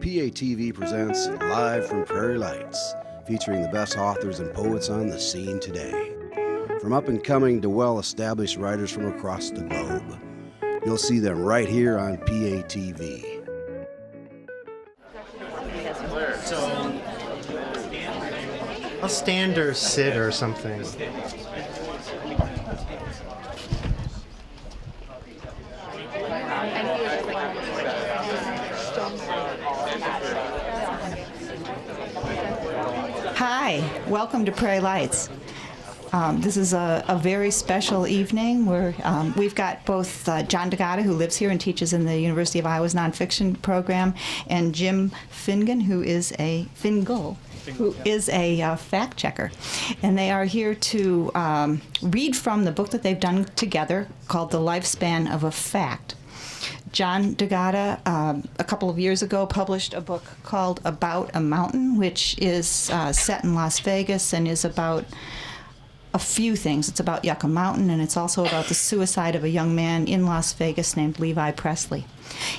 PATV presents Live from Prairie Lights, featuring the best authors and poets on the scene today. From up-and-coming to well-established writers from across the globe. You'll see them right here on PATV. So, I'll stand or sit or something. Hi, welcome to Prairie Lights. This is a very special evening where we've got both John D'Agata, who lives here and teaches in the University of Iowa's nonfiction program, and Jim Fingal, who is a fact checker. And they are here to read from the book that they've done together called The Lifespan of a Fact. John D'Agata, a couple of years ago, published a book called About a Mountain, which is set in Las Vegas and is about a few things. It's about Yucca Mountain, and it's also about the suicide of a young man in Las Vegas named Levi Presley.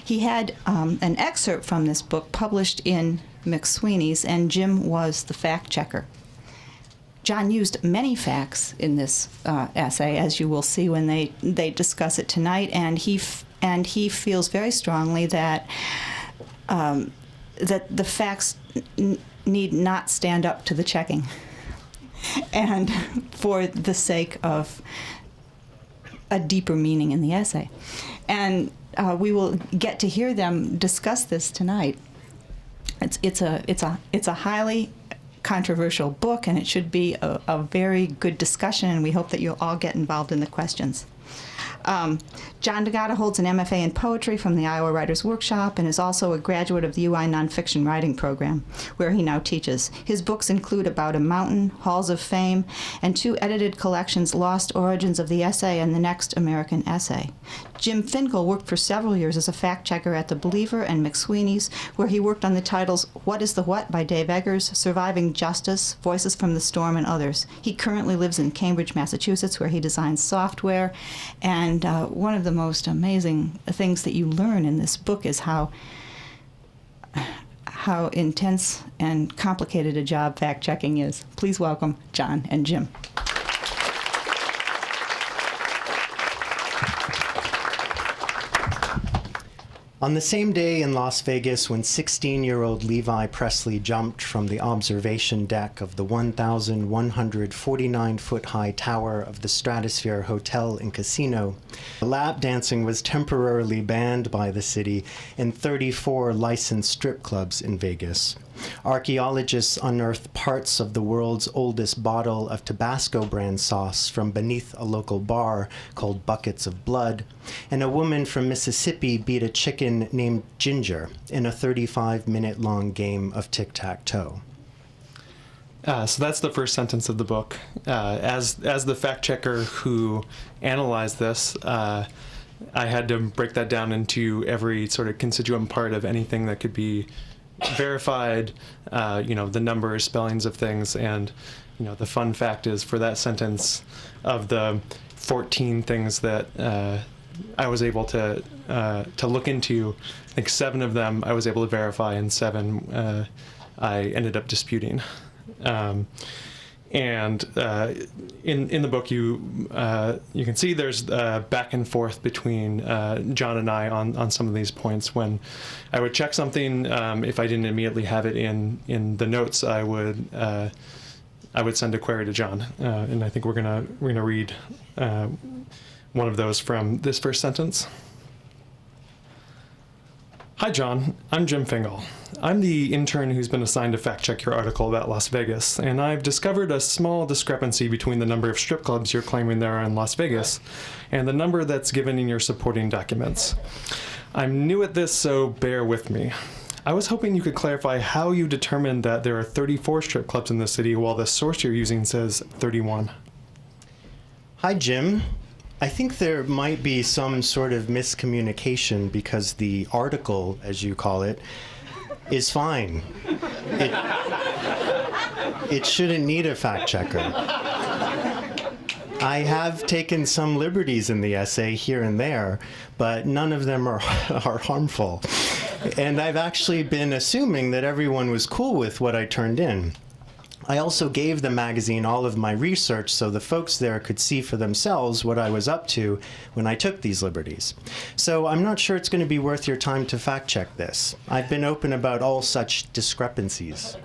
He had an excerpt from this book published in McSweeney's, and Jim was the fact checker. John used many facts in this essay, as you will see when they discuss it tonight, and he feels very strongly that that the facts need not stand up to the checking, and for the sake of a deeper meaning in the essay. And we will get to hear them discuss this tonight. It's a highly controversial book, and it should be a very good discussion, and we hope that you'll all get involved in the questions. John D'Agata holds an MFA in poetry from the Iowa Writers Workshop and is also a graduate of the UI Nonfiction Writing Program, where he now teaches. His books include About a Mountain, Halls of Fame, and two edited collections, Lost Origins of the Essay and The Next American Essay. Jim Fingal worked for several years as a fact checker at The Believer and McSweeney's, where he worked on the titles What is the What by Dave Eggers, Surviving Justice, Voices from the Storm, and others. He currently lives in Cambridge, Massachusetts, where he designs software. And one of the most amazing things that you learn in this book is how intense and complicated a job fact-checking is. Please welcome John and Jim. On the same day in Las Vegas when 16-year-old Levi Presley jumped from the observation deck of the 1,149-foot-high tower of the Stratosphere Hotel and Casino, lap dancing was temporarily banned by the city in 34 licensed strip clubs in Vegas. Archaeologists unearthed parts of the world's oldest bottle of Tabasco brand sauce from beneath a local bar called Buckets of Blood, and a woman from Mississippi beat a chicken named Ginger in a 35-minute-long game of tic-tac-toe. So that's the first sentence of the book. As the fact checker who analyzed this, I had to break that down into every sort of constituent part of anything that could be verified, the numbers, spellings of things, and the fun fact is for that sentence, of the 14 things that I was able to look into, I think 7 of them I was able to verify, and 7 I ended up disputing. In the book, you can see there's back and forth between John and I on some of these points. When I would check something, if I didn't immediately have it in the notes, I would send a query to John, and I think we're gonna read one of those from this first sentence. Hi, John. I'm Jim Fingal. I'm the intern who's been assigned to fact-check your article about Las Vegas, and I've discovered a small discrepancy between the number of strip clubs you're claiming there are in Las Vegas and the number that's given in your supporting documents. I'm new at this, so bear with me. I was hoping you could clarify how you determined that there are 34 strip clubs in the city while the source you're using says 31. Hi, Jim. I think there might be some sort of miscommunication because the article, as you call it, is fine. It shouldn't need a fact checker. I have taken some liberties in the essay here and there, but none of them are harmful. And I've actually been assuming that everyone was cool with what I turned in. I also gave the magazine all of my research so the folks there could see for themselves what I was up to when I took these liberties. So I'm not sure it's going to be worth your time to fact-check this. I've been open about all such discrepancies.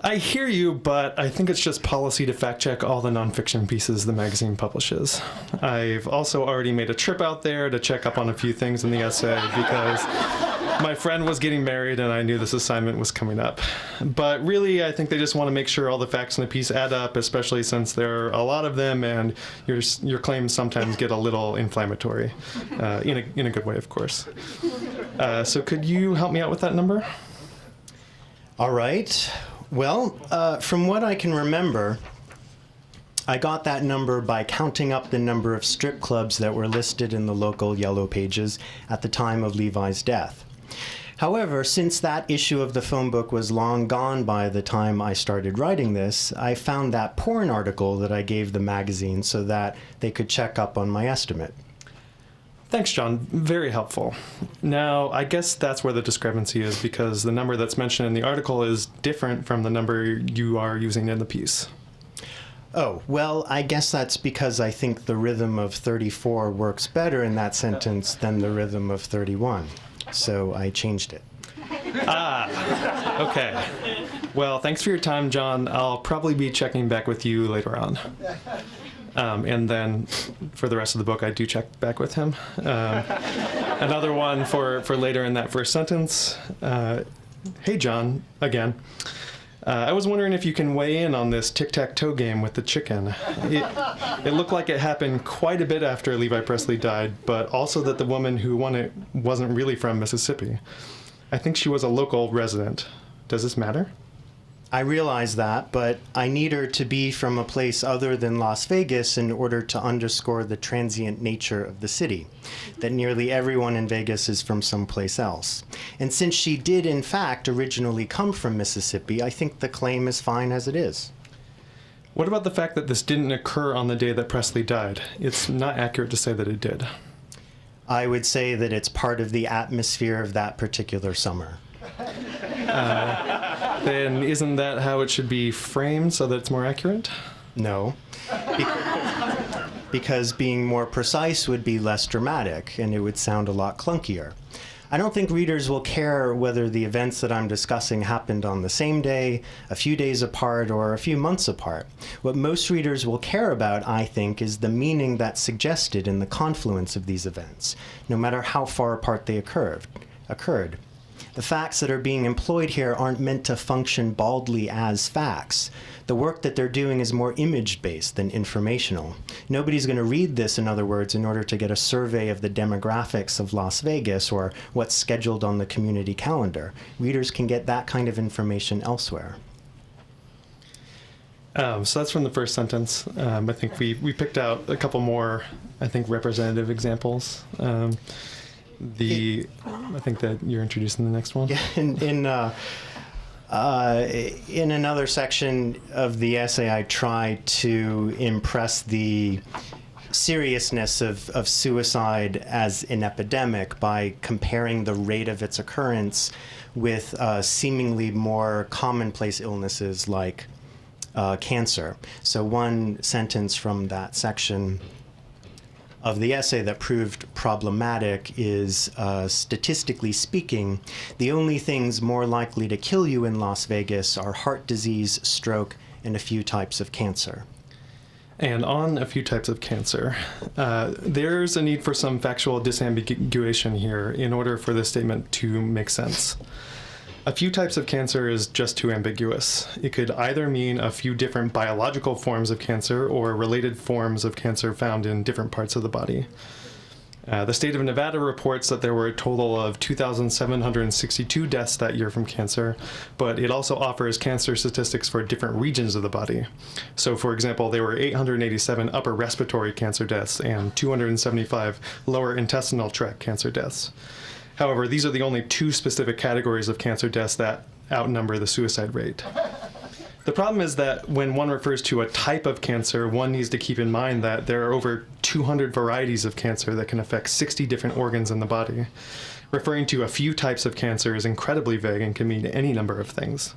I hear you, but I think it's just policy to fact-check all the nonfiction pieces the magazine publishes. I've also already made a trip out there to check up on a few things in the essay because my friend was getting married and I knew this assignment was coming up. But really, I think they just want to make sure all the facts in the piece add up, especially since there are a lot of them and your claims sometimes get a little inflammatory, in a good way, of course. So could you help me out with that number? All right. Well, from what I can remember, I got that number by counting up the number of strip clubs that were listed in the local Yellow Pages at the time of Levi's death. However, since that issue of the phone book was long gone by the time I started writing this, I found that porn article that I gave the magazine so that they could check up on my estimate. Thanks, John. Very helpful. Now, I guess that's where the discrepancy is because the number that's mentioned in the article is different from the number you are using in the piece. Oh, well, I guess that's because I think the rhythm of 34 works better in that sentence than the rhythm of 31. So I changed it. Ah, okay. Well, thanks for your time, John. I'll probably be checking back with you later on. And then for the rest of the book, I do check back with him. Another one for later in that first sentence. Hey, John, again. I was wondering if you can weigh in on this tic-tac-toe game with the chicken. It looked like it happened quite a bit after Levi Presley died, but also that the woman who won it wasn't really from Mississippi. I think she was a local resident. Does this matter? I realize that, but I need her to be from a place other than Las Vegas in order to underscore the transient nature of the city, that nearly everyone in Vegas is from someplace else. And since she did, in fact, originally come from Mississippi, I think the claim is fine as it is. What about the fact that this didn't occur on the day that Presley died? It's not accurate to say that it did. I would say that it's part of the atmosphere of that particular summer. Then isn't that how it should be framed so that it's more accurate? No, because being more precise would be less dramatic and it would sound a lot clunkier. I don't think readers will care whether the events that I'm discussing happened on the same day, a few days apart, or a few months apart. What most readers will care about, I think, is the meaning that's suggested in the confluence of these events, no matter how far apart they occurred. The facts that are being employed here aren't meant to function baldly as facts. The work that they're doing is more image-based than informational. Nobody's going to read this, in other words, in order to get a survey of the demographics of Las Vegas or what's scheduled on the community calendar. Readers can get that kind of information elsewhere. So that's from the first sentence. I think we picked out a couple more, I think, representative examples. I think that you're introducing the next one. Yeah, in another section of the essay, I try to impress the seriousness of suicide as an epidemic by comparing the rate of its occurrence with seemingly more commonplace illnesses like cancer. So one sentence from that section of the essay that proved problematic is, statistically speaking, the only things more likely to kill you in Las Vegas are heart disease, stroke, and a few types of cancer. And on a few types of cancer, there's a need for some factual disambiguation here in order for this statement to make sense. A few types of cancer is just too ambiguous. It could either mean a few different biological forms of cancer or related forms of cancer found in different parts of the body. The state of Nevada reports that there were a total of 2,762 deaths that year from cancer, but it also offers cancer statistics for different regions of the body. So, for example, there were 887 upper respiratory cancer deaths and 275 lower intestinal tract cancer deaths. However, these are the only two specific categories of cancer deaths that outnumber the suicide rate. The problem is that when one refers to a type of cancer, one needs to keep in mind that there are over 200 varieties of cancer that can affect 60 different organs in the body. Referring to a few types of cancer is incredibly vague and can mean any number of things.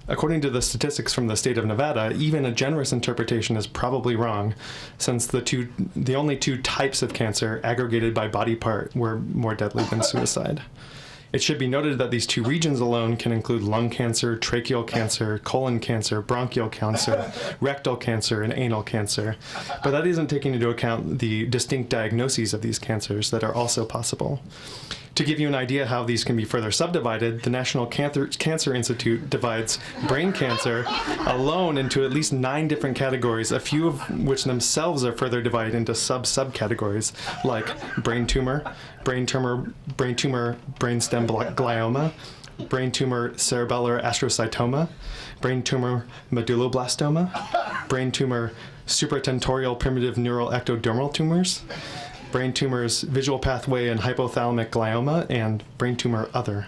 According to the statistics from the state of Nevada, even a generous interpretation is probably wrong, since the only two types of cancer aggregated by body part were more deadly than suicide. It should be noted that these two regions alone can include lung cancer, tracheal cancer, colon cancer, bronchial cancer, rectal cancer, and anal cancer. But that isn't taking into account the distinct diagnoses of these cancers that are also possible. To give you an idea how these can be further subdivided, the National Cancer Institute divides brain cancer alone into at least 9 different categories, a few of which themselves are further divided into subcategories, like brain tumor, brainstem glioma, brain tumor cerebellar astrocytoma, brain tumor medulloblastoma, brain tumor supratentorial primitive neural ectodermal tumors, brain tumors visual pathway and hypothalamic glioma, and brain tumor other.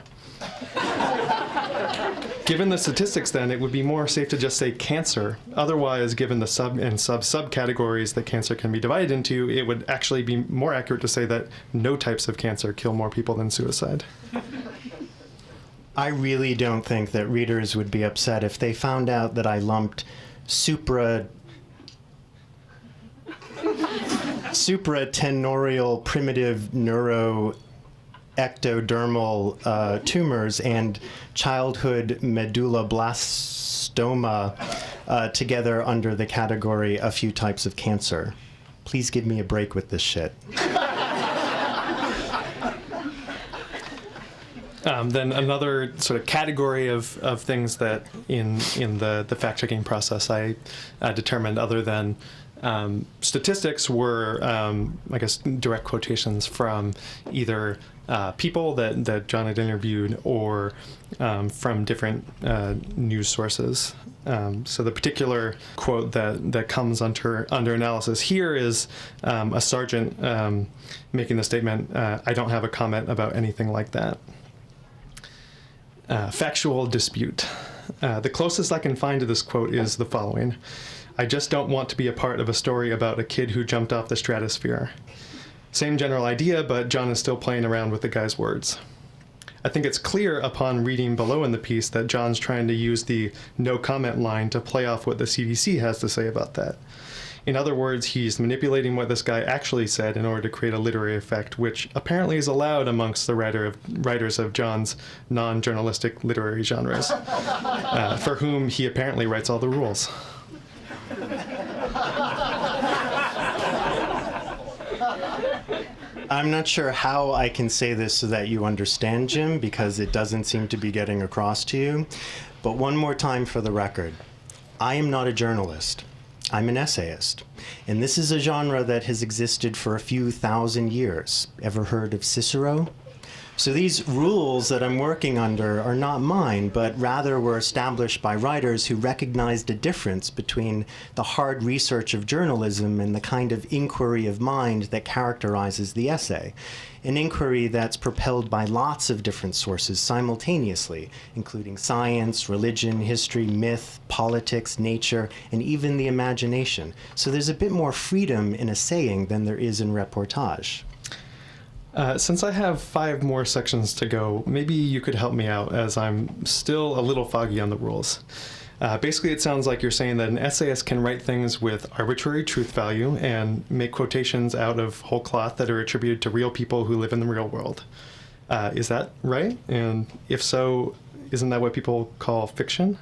Given the statistics, then, it would be more safe to just say cancer. Otherwise, given the subcategories that cancer can be divided into, it would actually be more accurate to say that no types of cancer kill more people than suicide. I really don't think that readers would be upset if they found out that I lumped supratenorial primitive neuroectodermal tumors and childhood medulloblastoma together under the category a few types of cancer. Please give me a break with this shit. Then another sort of category of things that in the fact-checking process I determined, other than statistics, were, I guess, direct quotations from either people that John had interviewed or from different news sources. So the particular quote that comes under analysis here is a sergeant making the statement, "I don't have a comment about anything like that." Factual dispute. The closest I can find to this quote is the following: "I just don't want to be a part of a story about a kid who jumped off the stratosphere." Same general idea, but John is still playing around with the guy's words. I think it's clear upon reading below in the piece that John's trying to use the no comment line to play off what the CDC has to say about that. In other words, he's manipulating what this guy actually said in order to create a literary effect, which apparently is allowed amongst the writers of John's non-journalistic literary genres, for whom he apparently writes all the rules. I'm not sure how I can say this so that you understand, Jim, because it doesn't seem to be getting across to you. But one more time for the record. I am not a journalist. I'm an essayist. And this is a genre that has existed for a few thousand years. Ever heard of Cicero? So these rules that I'm working under are not mine, but rather were established by writers who recognized a difference between the hard research of journalism and the kind of inquiry of mind that characterizes the essay. An inquiry that's propelled by lots of different sources simultaneously, including science, religion, history, myth, politics, nature, and even the imagination. So there's a bit more freedom in assaying than there is in reportage. Since I have 5 more sections to go, maybe you could help me out, as I'm still a little foggy on the rules. Basically, it sounds like you're saying that an essayist can write things with arbitrary truth value and make quotations out of whole cloth that are attributed to real people who live in the real world. Is that right? And if so, isn't that what people call fiction?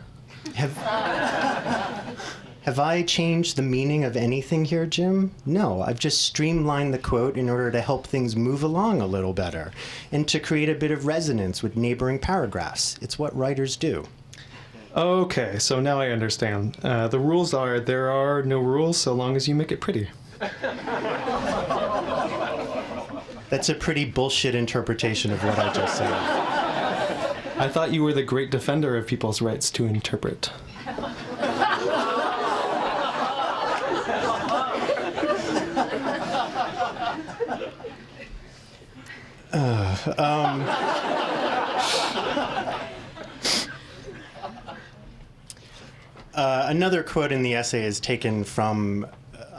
Have I changed the meaning of anything here, Jim? No, I've just streamlined the quote in order to help things move along a little better and to create a bit of resonance with neighboring paragraphs. It's what writers do. Okay, so now I understand. The rules are, there are no rules so long as you make it pretty. That's a pretty bullshit interpretation of what I just said. I thought you were the great defender of people's rights to interpret. Another quote in the essay is taken from,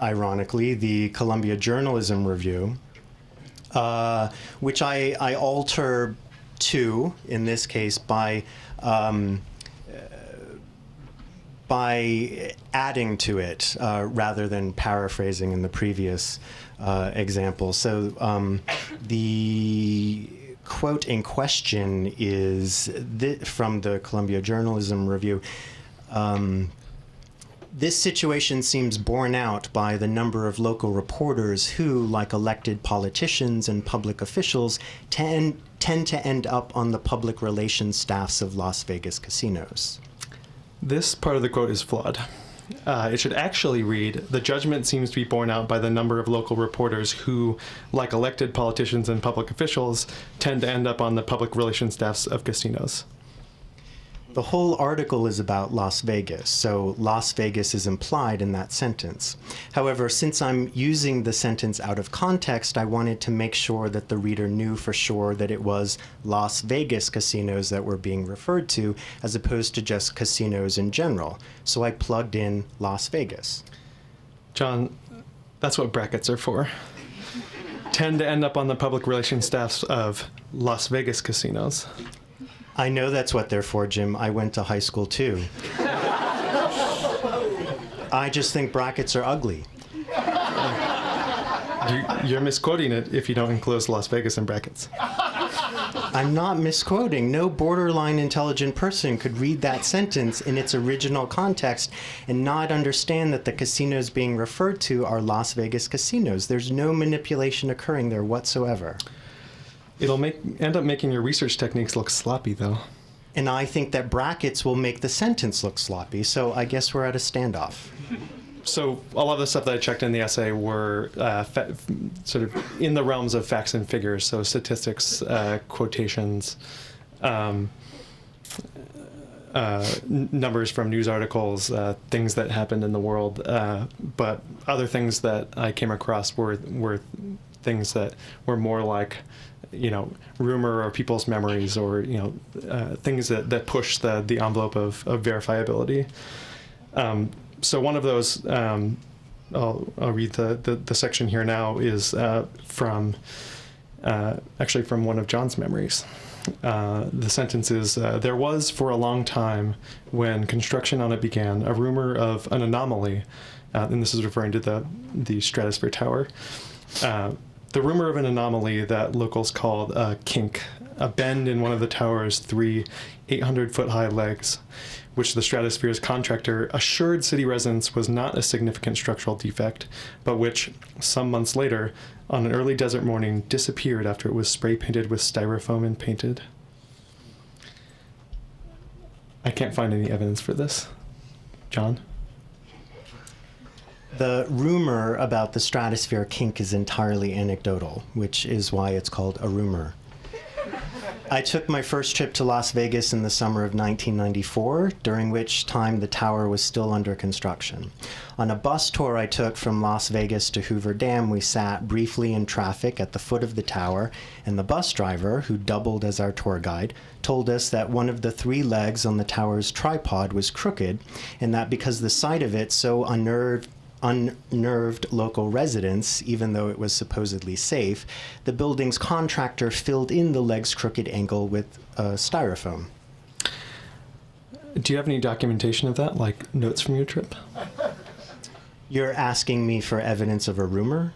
ironically, the Columbia Journalism Review, which I alter to, in this case, by adding to it rather than paraphrasing in the previous example. So the quote in question is from the Columbia Journalism Review. This situation seems borne out by the number of local reporters who, like elected politicians and public officials, tend to end up on the public relations staffs of Las Vegas casinos. This part of the quote is flawed. It should actually read, the judgment seems to be borne out by the number of local reporters who, like elected politicians and public officials, tend to end up on the public relations staffs of casinos. The whole article is about Las Vegas, so Las Vegas is implied in that sentence. However, since I'm using the sentence out of context, I wanted to make sure that the reader knew for sure that it was Las Vegas casinos that were being referred to, as opposed to just casinos in general. So I plugged in Las Vegas. John, that's what brackets are for. Tend to end up on the public relations staffs of Las Vegas casinos. I know that's what they're for, Jim. I went to high school, too. I just think brackets are ugly. You're misquoting it if you don't enclose Las Vegas in brackets. I'm not misquoting. No borderline intelligent person could read that sentence in its original context and not understand that the casinos being referred to are Las Vegas casinos. There's no manipulation occurring there whatsoever. It'll end up making your research techniques look sloppy, though. And I think that brackets will make the sentence look sloppy, so I guess we're at a standoff. So a lot of the stuff that I checked in the essay were sort of in the realms of facts and figures, so statistics, quotations, numbers from news articles, things that happened in the world. But other things that I came across were things that were more like, rumor or people's memories, or things that push the envelope of verifiability. So one of those, I'll read the section here now, is actually from one of John's memories. The sentence is, there was for a long time, when construction on it began, a rumor of an anomaly, and this is referring to the Stratosphere Tower. The rumor of an anomaly that locals called a kink, a bend in one of the tower's 3 800-foot-high legs, which the Stratosphere's contractor assured city residents was not a significant structural defect, but which, some months later, on an early desert morning, disappeared after it was spray-painted with styrofoam and painted. I can't find any evidence for this. John? The rumor about the Stratosphere kink is entirely anecdotal, which is why it's called a rumor. I took my first trip to Las Vegas in the summer of 1994, during which time the tower was still under construction. On a bus tour I took from Las Vegas to Hoover Dam, we sat briefly in traffic at the foot of the tower, and the bus driver, who doubled as our tour guide, told us that one of the 3 legs on the tower's tripod was crooked, and that because the sight of it so unnerved local residents, even though it was supposedly safe, the building's contractor filled in the leg's crooked angle with styrofoam. Do you have any documentation of that, like notes from your trip? You're asking me for evidence of a rumor?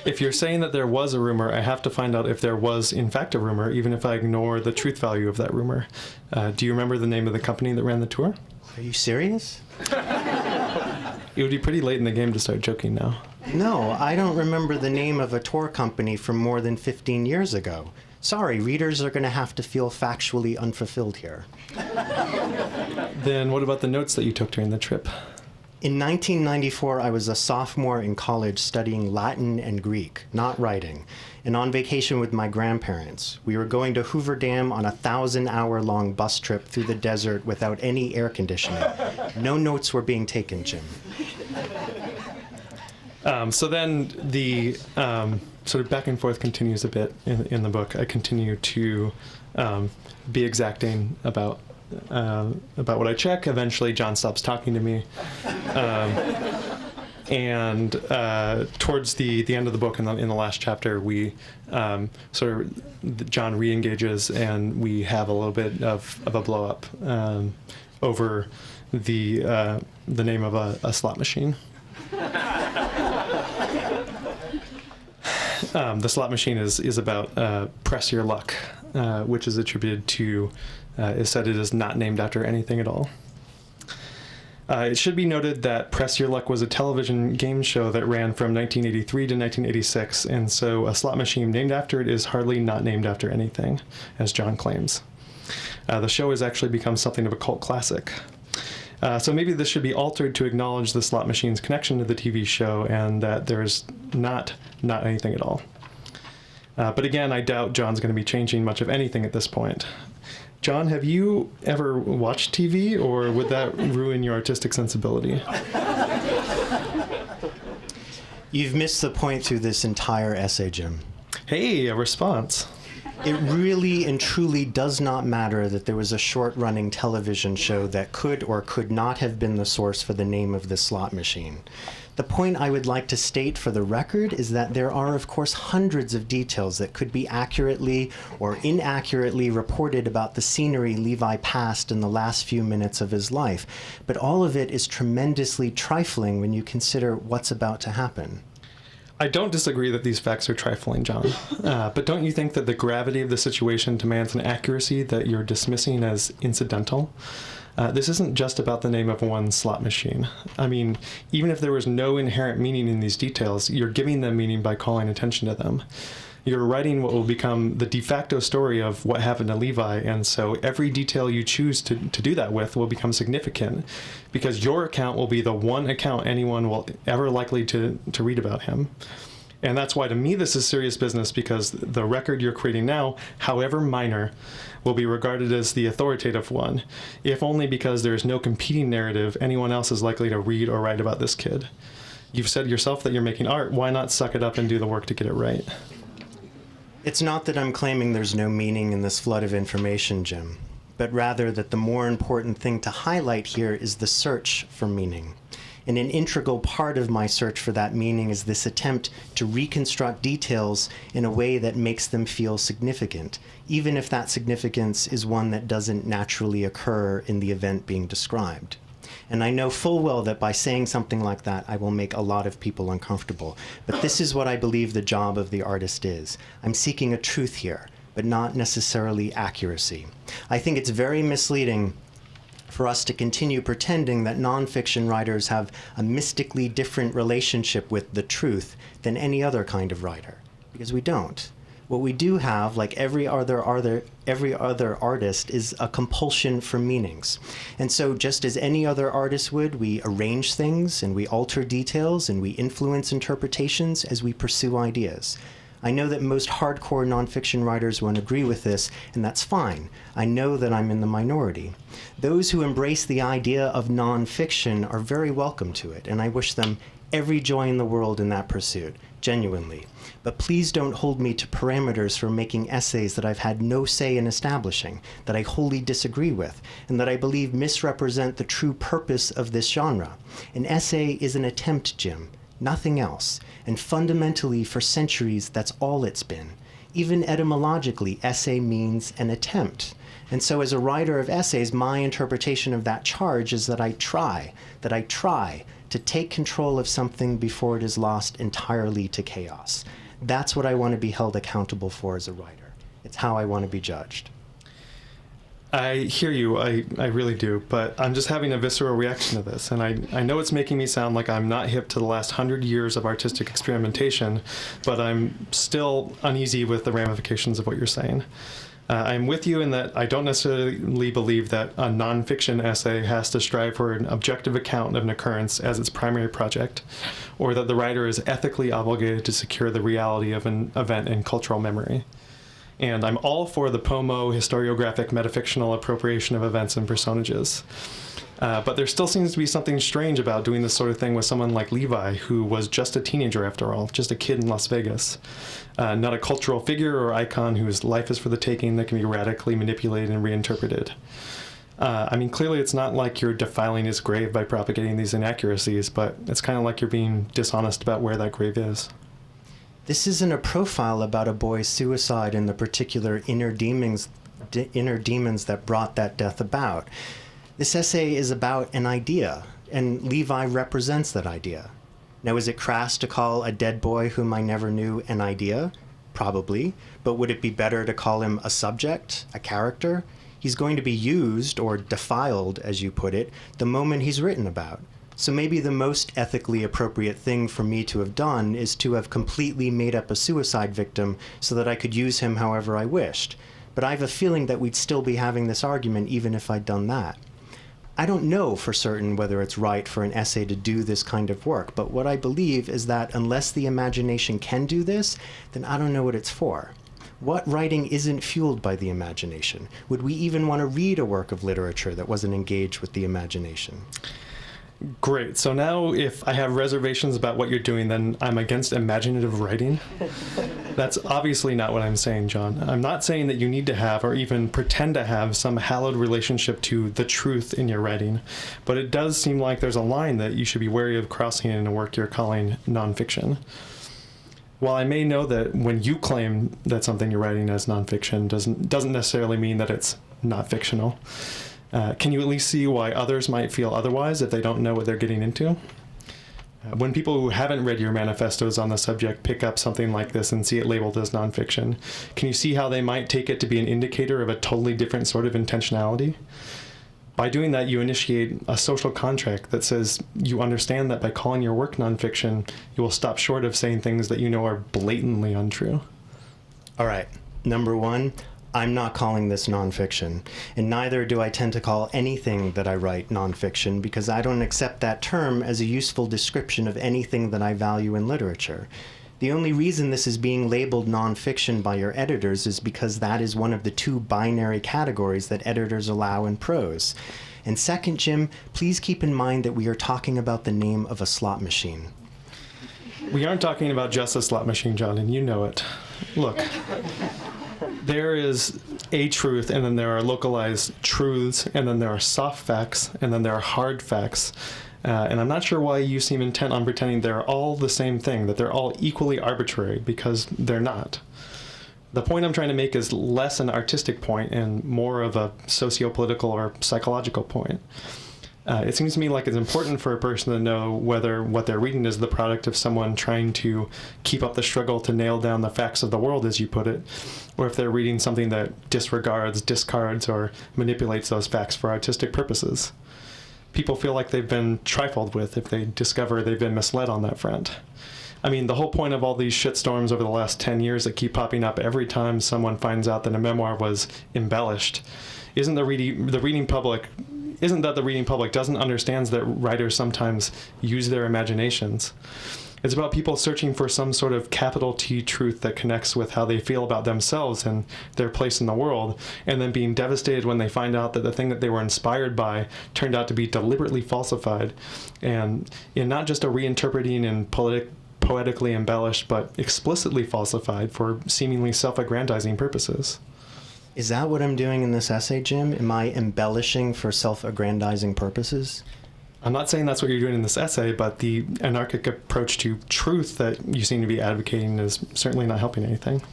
If you're saying that there was a rumor, I have to find out if there was, in fact, a rumor, even if I ignore the truth value of that rumor. Do you remember the name of the company that ran the tour? Are you serious? It would be pretty late in the game to start joking now. No, I don't remember the name of a tour company from more than 15 years ago. Sorry, readers are going to have to feel factually unfulfilled here. Then what about the notes that you took during the trip? In 1994, I was a sophomore in college studying Latin and Greek, not writing, and on vacation with my grandparents. We were going to Hoover Dam on a 1,000-hour-long bus trip through the desert without any air conditioning. No notes were being taken, Jim. So then the sort of back and forth continues a bit in the book. I continue to be exacting about about what I check. Eventually, John stops talking to me. And towards the end of the book, in the last chapter, we John re-engages, and we have a little bit of a blow-up over the name of a slot machine. The slot machine is about Press Your Luck, which is attributed to, is said it is not named after anything at all. It should be noted that Press Your Luck was a television game show that ran from 1983 to 1986, and so a slot machine named after it is hardly not named after anything, as John claims. The show has actually become something of a cult classic. So maybe this should be altered to acknowledge the slot machine's connection to the TV show, and that there's not anything at all. But again, I doubt John's going to be changing much of anything at this point. John, have you ever watched TV, or would that ruin your artistic sensibility? You've missed the point through this entire essay, Jim. Hey, a response. It really and truly does not matter that there was a short-running television show that could or could not have been the source for the name of the slot machine. The point I would like to state for the record is that there are, of course, hundreds of details that could be accurately or inaccurately reported about the scenery Levi passed in the last few minutes of his life, but all of it is tremendously trifling when you consider what's about to happen. I don't disagree that these facts are trifling, John. But don't you think that the gravity of the situation demands an accuracy that you're dismissing as incidental? This isn't just about the name of one slot machine. I mean, even if there was no inherent meaning in these details, you're giving them meaning by calling attention to them. You're writing what will become the de facto story of what happened to Levi, and so every detail you choose to do that with will become significant, because your account will be the one account anyone will ever likely to read about him. And that's why, to me, this is serious business, because the record you're creating now, however minor, will be regarded as the authoritative one, if only because there is no competing narrative anyone else is likely to read or write about this kid. You've said yourself that you're making art. Why not suck it up and do the work to get it right? It's not that I'm claiming there's no meaning in this flood of information, Jim, but rather that the more important thing to highlight here is the search for meaning. And an integral part of my search for that meaning is this attempt to reconstruct details in a way that makes them feel significant, even if that significance is one that doesn't naturally occur in the event being described. And I know full well that by saying something like that, I will make a lot of people uncomfortable. But this is what I believe the job of the artist is. I'm seeking a truth here, but not necessarily accuracy. I think it's very misleading for us to continue pretending that nonfiction writers have a mystically different relationship with the truth than any other kind of writer, because we don't. What we do have, like every other artist, is a compulsion for meanings. And so just as any other artist would, we arrange things and we alter details and we influence interpretations as we pursue ideas. I know that most hardcore nonfiction writers won't agree with this, and that's fine. I know that I'm in the minority. Those who embrace the idea of nonfiction are very welcome to it, and I wish them every joy in the world in that pursuit, genuinely. But please don't hold me to parameters for making essays that I've had no say in establishing, that I wholly disagree with, and that I believe misrepresent the true purpose of this genre. An essay is an attempt, Jim, nothing else. And fundamentally, for centuries, that's all it's been. Even etymologically, essay means an attempt. And so as a writer of essays, my interpretation of that charge is that I try to take control of something before it is lost entirely to chaos. That's what I want to be held accountable for as a writer. It's how I want to be judged. I hear you, I really do, but I'm just having a visceral reaction to this, and I know it's making me sound like I'm not hip to the last 100 years of artistic experimentation, but I'm still uneasy with the ramifications of what you're saying. I'm with you in that I don't necessarily believe that a nonfiction essay has to strive for an objective account of an occurrence as its primary project, or that the writer is ethically obligated to secure the reality of an event in cultural memory. And I'm all for the POMO, historiographic, metafictional appropriation of events and personages. But there still seems to be something strange about doing this sort of thing with someone like Levi, who was just a teenager after all, just a kid in Las Vegas. Not a cultural figure or icon whose life is for the taking that can be radically manipulated and reinterpreted. I mean, clearly it's not like you're defiling his grave by propagating these inaccuracies, but it's kind of like you're being dishonest about where that grave is. This isn't a profile about a boy's suicide and the particular inner demons that brought that death about. This essay is about an idea, and Levi represents that idea. Now, is it crass to call a dead boy whom I never knew an idea? Probably. But would it be better to call him a subject, a character? He's going to be used, or defiled, as you put it, the moment he's written about. So maybe the most ethically appropriate thing for me to have done is to have completely made up a suicide victim so that I could use him however I wished. But I have a feeling that we'd still be having this argument even if I'd done that. I don't know for certain whether it's right for an essay to do this kind of work, but what I believe is that unless the imagination can do this, then I don't know what it's for. What writing isn't fueled by the imagination? Would we even want to read a work of literature that wasn't engaged with the imagination? Great. So now if I have reservations about what you're doing, then I'm against imaginative writing? That's obviously not what I'm saying, John. I'm not saying that you need to have or even pretend to have some hallowed relationship to the truth in your writing, but it does seem like there's a line that you should be wary of crossing in a work you're calling nonfiction. While I may know that when you claim that something you're writing as nonfiction doesn't necessarily mean that it's not fictional, can you at least see why others might feel otherwise if they don't know what they're getting into? When people who haven't read your manifestos on the subject pick up something like this and see it labeled as nonfiction, can you see how they might take it to be an indicator of a totally different sort of intentionality? By doing that, you initiate a social contract that says you understand that by calling your work nonfiction, you will stop short of saying things that you know are blatantly untrue. All right. Number one, I'm not calling this nonfiction, and neither do I tend to call anything that I write nonfiction because I don't accept that term as a useful description of anything that I value in literature. The only reason this is being labeled nonfiction by your editors is because that is one of the two binary categories that editors allow in prose. And second, Jim, please keep in mind that we are talking about the name of a slot machine. We aren't talking about just a slot machine, John, and you know it. Look, there is a truth, and then there are localized truths, and then there are soft facts, and then there are hard facts. And I'm not sure why you seem intent on pretending they're all the same thing, that they're all equally arbitrary, because they're not. The point I'm trying to make is less an artistic point and more of a socio-political or psychological point. It seems to me like it's important for a person to know whether what they're reading is the product of someone trying to keep up the struggle to nail down the facts of the world, as you put it, or if they're reading something that disregards, discards, or manipulates those facts for artistic purposes. People feel like they've been trifled with if they discover they've been misled on that front. I mean, the whole point of all these shitstorms over the last 10 years that keep popping up every time someone finds out that a memoir was embellished isn't that the reading public doesn't understand that writers sometimes use their imaginations. It's about people searching for some sort of capital T truth that connects with how they feel about themselves and their place in the world, and then being devastated when they find out that the thing that they were inspired by turned out to be deliberately falsified, and in not just a reinterpreting and poetically embellished, but explicitly falsified for seemingly self-aggrandizing purposes. Is that what I'm doing in this essay, Jim? Am I embellishing for self-aggrandizing purposes? I'm not saying that's what you're doing in this essay, but the anarchic approach to truth that you seem to be advocating is certainly not helping anything.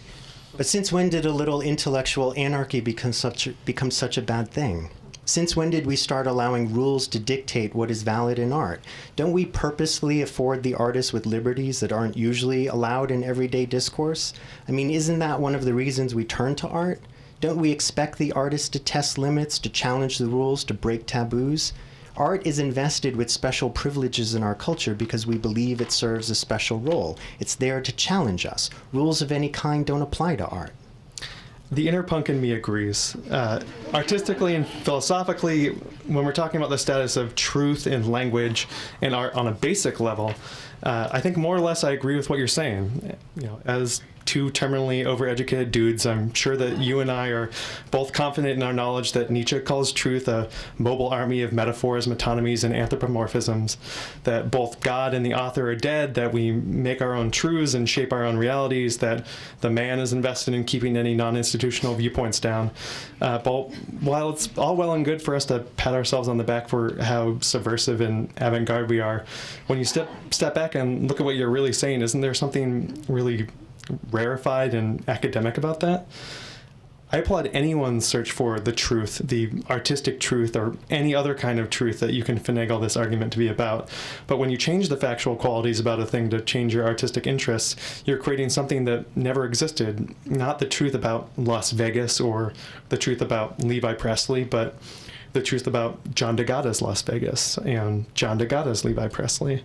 But since when did a little intellectual anarchy become such a bad thing? Since when did we start allowing rules to dictate what is valid in art? Don't we purposely afford the artist with liberties that aren't usually allowed in everyday discourse? I mean, isn't that one of the reasons we turn to art? Don't we expect the artist to test limits, to challenge the rules, to break taboos? Art is invested with special privileges in our culture because we believe it serves a special role. It's there to challenge us. Rules of any kind don't apply to art. The inner punk in me agrees. Artistically and philosophically, when we're talking about the status of truth in language and art on a basic level, I think more or less I agree with what you're saying. You know, as two terminally overeducated dudes. I'm sure that you and I are both confident in our knowledge that Nietzsche calls truth a mobile army of metaphors, metonymies, and anthropomorphisms, that both God and the author are dead, that we make our own truths and shape our own realities, that the man is invested in keeping any non-institutional viewpoints down. But while it's all well and good for us to pat ourselves on the back for how subversive and avant-garde we are, when you step back and look at what you're really saying, isn't there something really rarefied and academic about that? I applaud anyone's search for the truth, the artistic truth, or any other kind of truth that you can finagle this argument to be about. But when you change the factual qualities about a thing to change your artistic interests, you're creating something that never existed. Not the truth about Las Vegas or the truth about Levi Presley, but the truth about John D'Agata's Las Vegas and John D'Agata's Levi Presley.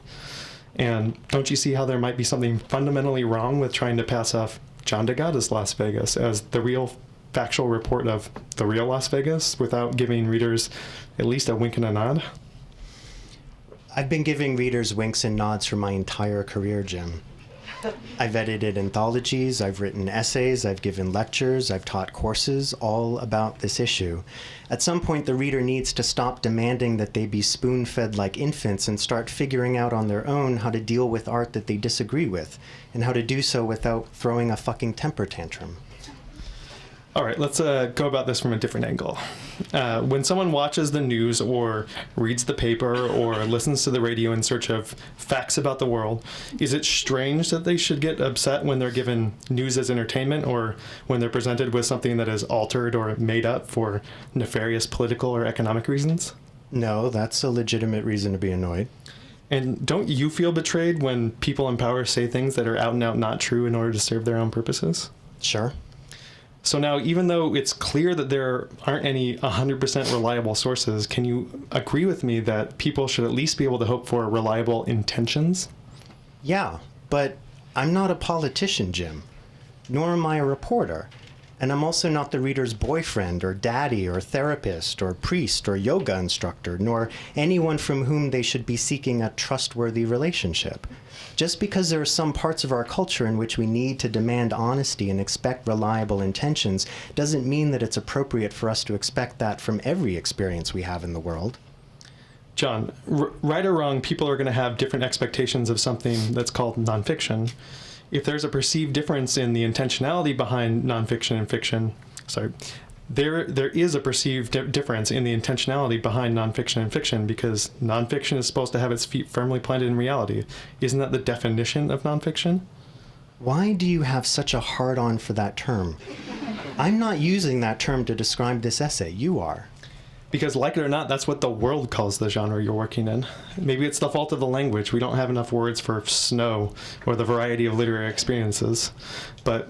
And don't you see how there might be something fundamentally wrong with trying to pass off John D'Agata's Las Vegas as the real factual report of the real Las Vegas without giving readers at least a wink and a nod? I've been giving readers winks and nods for my entire career, Jim. I've edited anthologies, I've written essays, I've given lectures, I've taught courses all about this issue. At some point, the reader needs to stop demanding that they be spoon-fed like infants and start figuring out on their own how to deal with art that they disagree with, and how to do so without throwing a fucking temper tantrum. All right, let's go about this from a different angle. When someone watches the news or reads the paper or listens to the radio in search of facts about the world, is it strange that they should get upset when they're given news as entertainment or when they're presented with something that is altered or made up for nefarious political or economic reasons? No, that's a legitimate reason to be annoyed. And don't you feel betrayed when people in power say things that are out and out not true in order to serve their own purposes? Sure. So now, even though it's clear that there aren't any 100% reliable sources, can you agree with me that people should at least be able to hope for reliable intentions? Yeah, but I'm not a politician, Jim. Nor am I a reporter. And I'm also not the reader's boyfriend or daddy or therapist or priest or yoga instructor, nor anyone from whom they should be seeking a trustworthy relationship. Just because there are some parts of our culture in which we need to demand honesty and expect reliable intentions doesn't mean that it's appropriate for us to expect that from every experience we have in the world. John, right or wrong, people are going to have different expectations of something that's called nonfiction. If there's a perceived difference in the intentionality behind nonfiction and fiction, there is a perceived difference in the intentionality behind nonfiction and fiction because nonfiction is supposed to have its feet firmly planted in reality. Isn't that the definition of nonfiction? Why do you have such a hard-on for that term? I'm not using that term to describe this essay. You are. Because like it or not, that's what the world calls the genre you're working in. Maybe it's the fault of the language. We don't have enough words for snow or the variety of literary experiences. But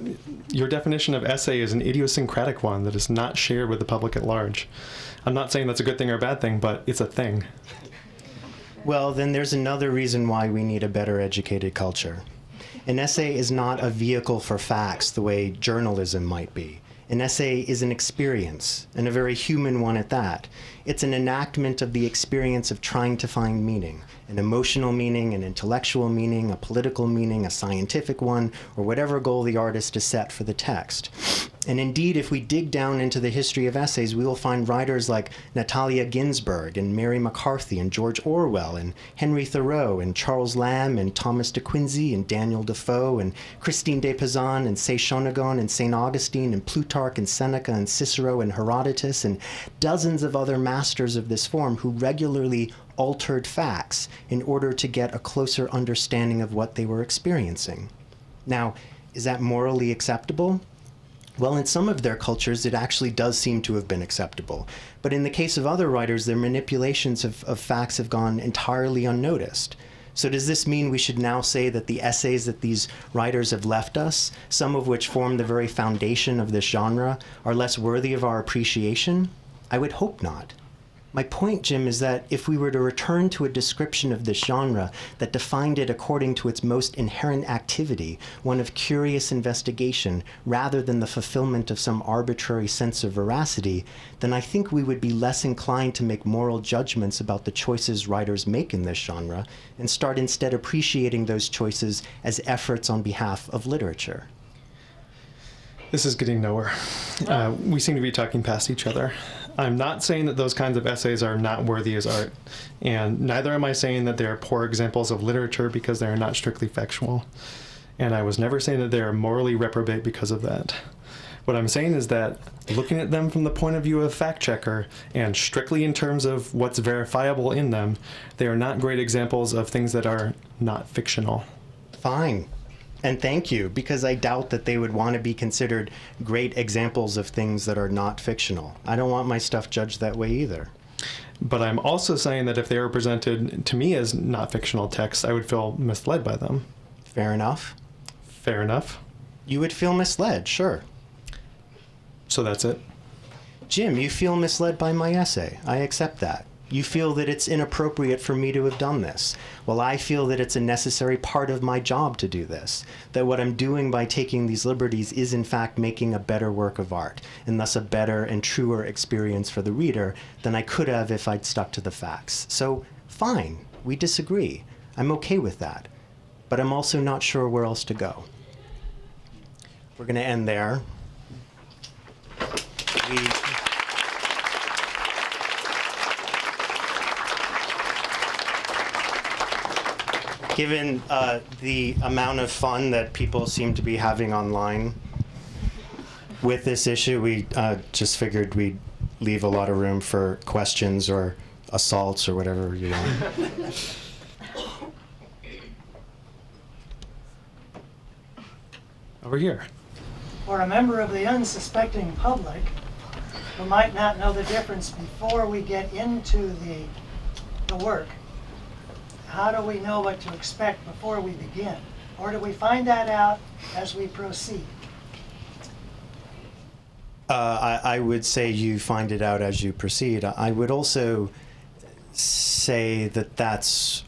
your definition of essay is an idiosyncratic one that is not shared with the public at large. I'm not saying that's a good thing or a bad thing, but it's a thing. Well, then there's another reason why we need a better educated culture. An essay is not a vehicle for facts the way journalism might be. An essay is an experience, and a very human one at that. It's an enactment of the experience of trying to find meaning, an emotional meaning, an intellectual meaning, a political meaning, a scientific one, or whatever goal the artist has set for the text. And indeed, if we dig down into the history of essays, we will find writers like Natalia Ginzburg and Mary McCarthy and George Orwell and Henry Thoreau and Charles Lamb and Thomas de Quincey and Daniel Defoe and Christine de Pizan and Say Shonagon and St. Augustine and Plutarch and Seneca and Cicero and Herodotus and dozens of other masters of this form who regularly altered facts in order to get a closer understanding of what they were experiencing. Now, is that morally acceptable? Well, in some of their cultures, it actually does seem to have been acceptable. But in the case of other writers, their manipulations of facts have gone entirely unnoticed. So does this mean we should now say that the essays that these writers have left us, some of which form the very foundation of this genre, are less worthy of our appreciation? I would hope not. My point, Jim, is that if we were to return to a description of this genre that defined it according to its most inherent activity, one of curious investigation, rather than the fulfillment of some arbitrary sense of veracity, then I think we would be less inclined to make moral judgments about the choices writers make in this genre, and start instead appreciating those choices as efforts on behalf of literature. This is getting nowhere. We seem to be talking past each other. I'm not saying that those kinds of essays are not worthy as art, and neither am I saying that they are poor examples of literature because they are not strictly factual. And I was never saying that they are morally reprobate because of that. What I'm saying is that looking at them from the point of view of a fact checker and strictly in terms of what's verifiable in them, they are not great examples of things that are not fictional. Fine. And thank you, because I doubt that they would want to be considered great examples of things that are not fictional. I don't want my stuff judged that way either. But I'm also saying that if they were presented to me as not fictional texts, I would feel misled by them. Fair enough. Fair enough. You would feel misled, sure. So that's it. Jim, you feel misled by my essay. I accept that. You feel that it's inappropriate for me to have done this. Well, I feel that it's a necessary part of my job to do this. That what I'm doing by taking these liberties is in fact making a better work of art, and thus a better and truer experience for the reader than I could have if I'd stuck to the facts. So, fine, we disagree. I'm okay with that. But I'm also not sure where else to go. We're going to end there. Given the amount of fun that people seem to be having online with this issue, we just figured we'd leave a lot of room for questions or assaults or whatever you want. Over here. For a member of the unsuspecting public who might not know the difference before we get into the work, how do we know what to expect before we begin? Or do we find that out as we proceed? I would say you find it out as you proceed. I would also say that that's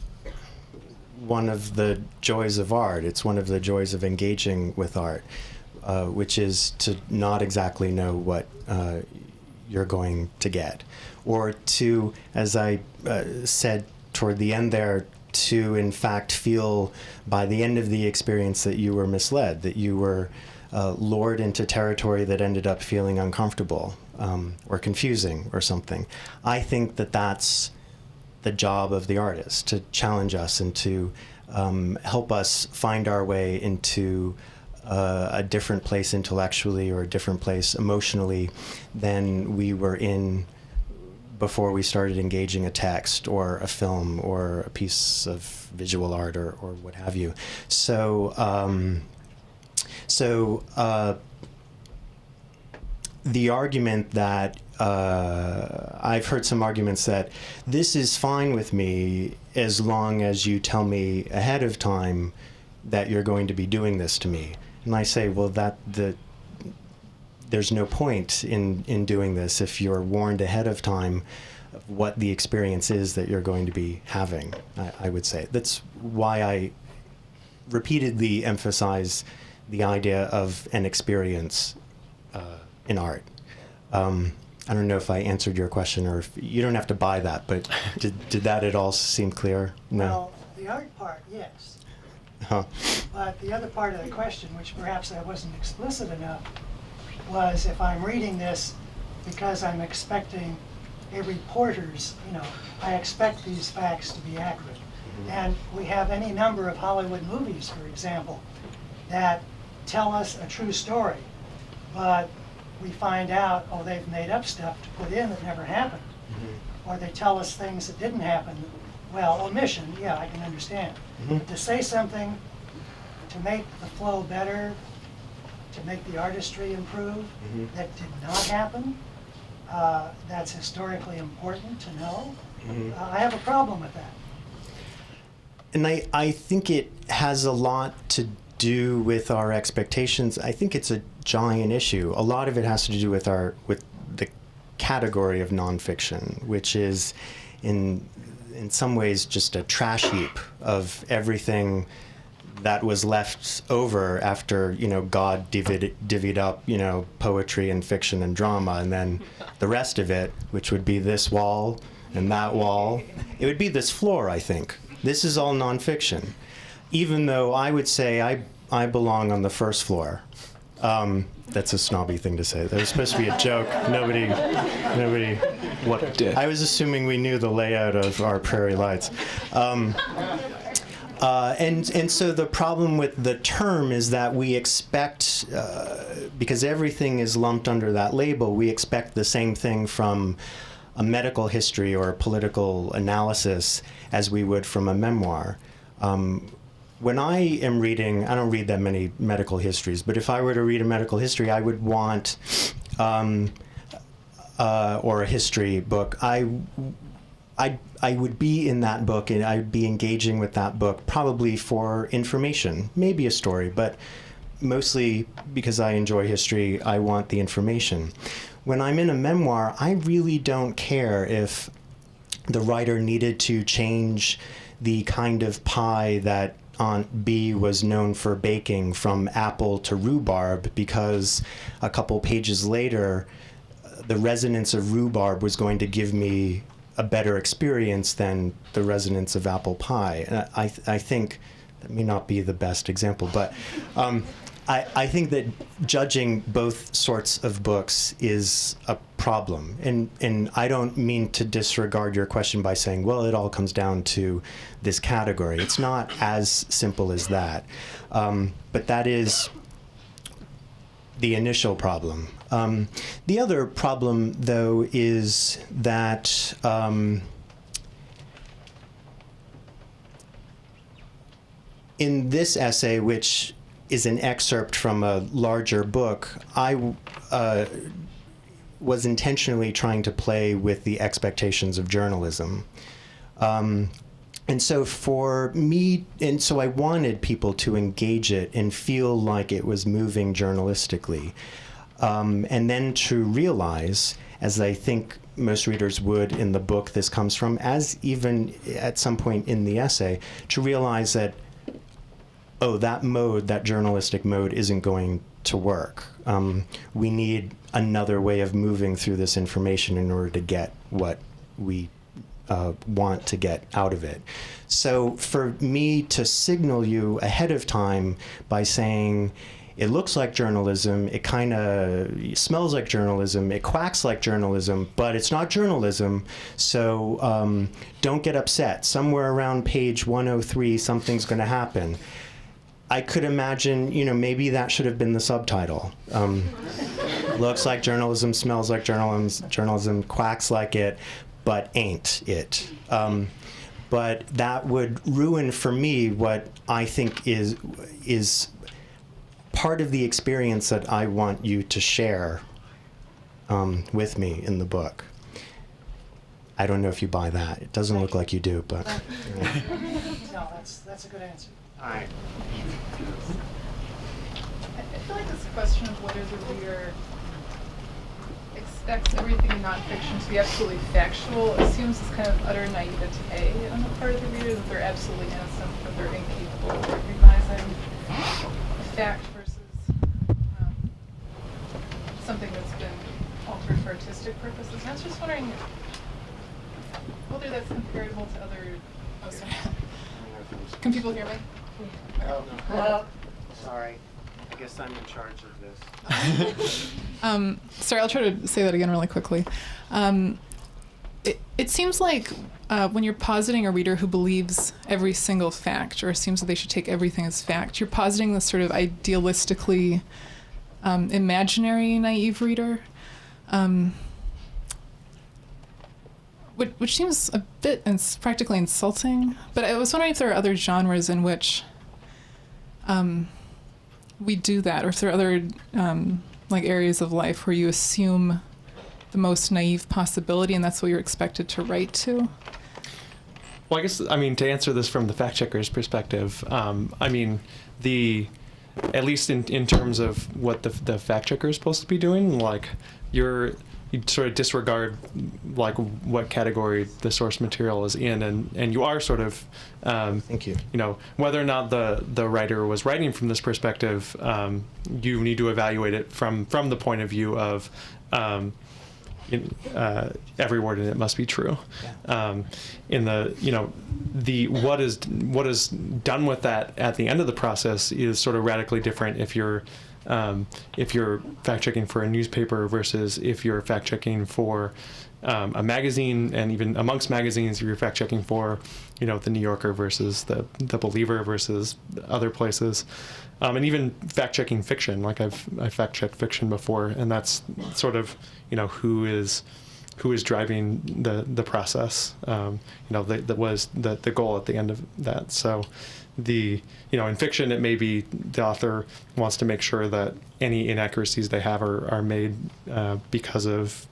one of the joys of art. It's one of the joys of engaging with art, which is to not exactly know what you're going to get. Or to, as I said toward the end there, to in fact feel by the end of the experience that you were misled, that you were lured into territory that ended up feeling uncomfortable or confusing or something. I think that that's the job of the artist, to challenge us and to help us find our way into a different place intellectually or a different place emotionally than we were in before we started engaging a text or a film or a piece of visual art or what have you. So, the argument that I've heard some arguments that this is fine with me as long as you tell me ahead of time that you're going to be doing this to me. And I say, well, there's no point in doing this if you're warned ahead of time of what the experience is that you're going to be having, I would say. That's why I repeatedly emphasize the idea of an experience in art. I don't know if I answered your question, or if you don't have to buy that, but did that at all seem clear? No. Well, the art part, yes. Huh. But the other part of the question, which perhaps I wasn't explicit enough, was if I'm reading this because I'm expecting a reporter's, I expect these facts to be accurate. Mm-hmm. And we have any number of Hollywood movies, for example, that tell us a true story, but we find out, they've made up stuff to put in that never happened. Mm-hmm. Or they tell us things that didn't happen. Well, omission, yeah, I can understand. Mm-hmm. But to say something to make the flow better, to make the artistry improve, mm-hmm. that did not happen, that's historically important to know. Mm-hmm. I have a problem with that. And I think it has a lot to do with our expectations. I think it's a giant issue. A lot of it has to do with the category of nonfiction, which is in some ways just a trash heap of everything that was left over after, God divvied up, poetry and fiction and drama, and then the rest of it, which would be this wall and that wall, it would be this floor, I think. This is all nonfiction. Even though I would say I belong on the first floor. That's a snobby thing to say. That was supposed to be a joke. Nobody. What did? I was assuming we knew the layout of our Prairie Lights. And so the problem with the term is that we expect, because everything is lumped under that label, we expect the same thing from a medical history or a political analysis as we would from a memoir. When I am reading, I don't read that many medical histories, but if I were to read a medical history, I would want, or a history book, I would be in that book and I'd be engaging with that book probably for information, maybe a story, but mostly because I enjoy history, I want the information. When I'm in a memoir, I really don't care if the writer needed to change the kind of pie that Aunt B was known for baking from apple to rhubarb, because a couple pages later, the resonance of rhubarb was going to give me a better experience than the resonance of apple pie. And I think that may not be the best example, but I think that judging both sorts of books is a problem. And I don't mean to disregard your question by saying, well, it all comes down to this category. It's not as simple as that. But that is the initial problem. The other problem, though, is that in this essay, which is an excerpt from a larger book, I was intentionally trying to play with the expectations of journalism. And so for me, and so I wanted people to engage it and feel like it was moving journalistically. And then to realize, as I think most readers would in the book this comes from, as even at some point in the essay, to realize that, oh, that mode, that journalistic mode, isn't going to work. We need another way of moving through this information in order to get what we want to get out of it. So for me to signal you ahead of time by saying, it looks like journalism, it kind of smells like journalism, it quacks like journalism, but it's not journalism, so don't get upset. Somewhere around page 103, something's going to happen. I could imagine, maybe that should have been the subtitle. Looks like journalism, smells like journalism, quacks like it, but ain't it. But that would ruin for me what I think is part of the experience that I want you to share with me in the book. I don't know if you buy that. It doesn't look like you do, but. No, that's a good answer. All right. I feel like this question of whether the reader expects everything in nonfiction to be absolutely factual assumes this kind of utter naivete on the part of the reader, that they're absolutely innocent, that they're incapable of recognizing a fact versus something that's been altered for artistic purposes. And I was just wondering whether that's comparable to other. Oh, sorry. Can people hear me? Oh, no. Sorry. I guess I'm in charge of this. Sorry, I'll try to say that again really quickly. It seems like when you're positing a reader who believes every single fact or assumes that they should take everything as fact, you're positing this sort of idealistically imaginary naive reader, which seems a bit practically insulting. But I was wondering if there are other genres in which we do that, or if there are other like areas of life where you assume the most naive possibility and that's what you're expected to write to. Well, I guess, to answer this from the fact checker's perspective, at least in terms of what the fact checker is supposed to be doing, like you sort of disregard like what category the source material is in, and you are sort of thank you. Whether or not the writer was writing from this perspective, you need to evaluate it from the point of view of every word in it must be true. Yeah. In the what is done with that at the end of the process is sort of radically different if you're if you're fact-checking for a newspaper versus if you're fact-checking for a magazine, and even amongst magazines, if you're fact-checking for, the New Yorker versus the Believer versus other places, and even fact-checking fiction. Like I've fact-checked fiction before, and that's sort of who is driving the process. That was the goal at the end of that. So in fiction, it may be the author wants to make sure that any inaccuracies they have are made because of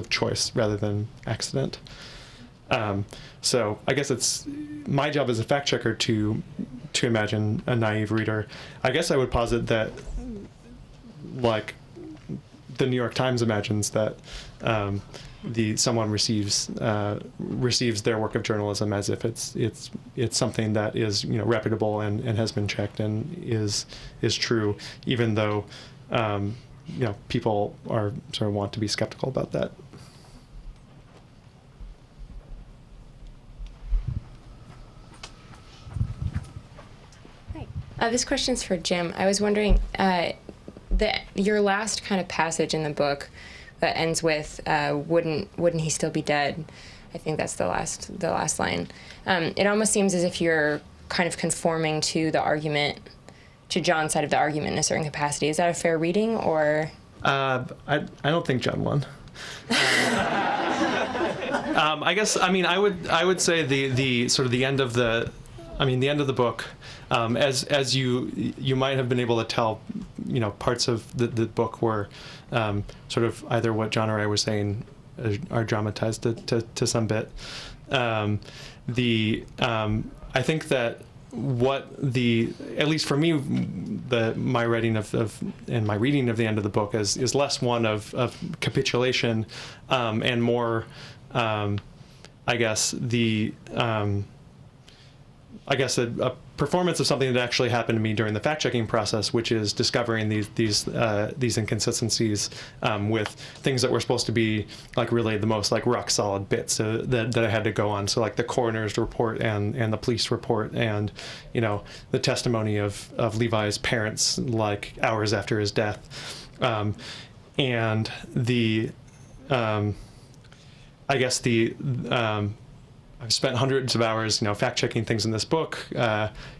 choice rather than accident. So I guess it's my job as a fact checker to imagine a naive reader. I guess I would posit that, like, the New York Times imagines that someone receives their work of journalism as if it's something that is reputable and has been checked and is true, even though people are sort of want to be skeptical about that. Hi. This question's for Jim. I was wondering your last kind of passage in the book that ends with wouldn't he still be dead? I think that's the last line. It almost seems as if you're kind of conforming to the argument, to John's side of the argument in a certain capacity. Is that a fair reading, or? I don't think John won. I guess I would say the sort of the end of the book, as you might have been able to tell, parts of the book were sort of either what John or I were saying are dramatized to some bit. I think that at least for me, my reading and my reading of the end of the book is less one of capitulation and more, I guess a performance of something that actually happened to me during the fact-checking process, which is discovering these inconsistencies with things that were supposed to be like really the most like rock solid bits that I had to go on. So like the coroner's report and the police report and the testimony of Levi's parents like hours after his death, and I've spent hundreds of hours, fact-checking things in this book.